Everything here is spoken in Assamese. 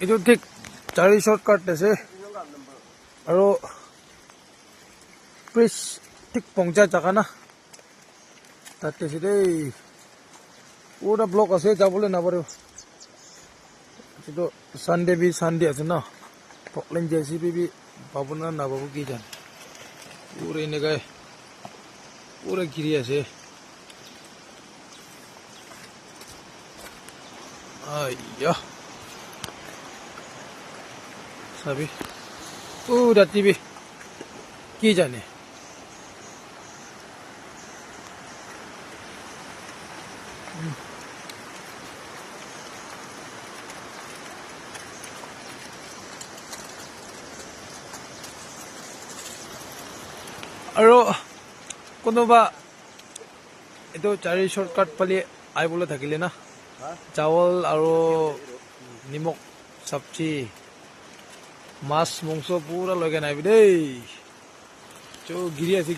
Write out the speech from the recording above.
এইটো ঠিক 4 শৰ্টকাট আছে আৰু প্লিজ ঠিক পঞ্চায়ত জাগা না তাত আছে দেই পুৰা ব্লক আছে যাবলৈ নাপাৰে এইটো সানডে আছে না পকলেন জেসিবি भी পাবো না না পাবো কি জান পুরো এনেকাই পুরো ঘিরি আছে আইয়া সাবি পুরা টিভি কি জানে আৰু কোনোবা এইটো 4 শৰ্টকাট পালি আইবলৈ থাকিলে না চাউল আৰু নিমখ সবজি মাছ মাংস পুৰা লগে নাই দেই গিৰি আছে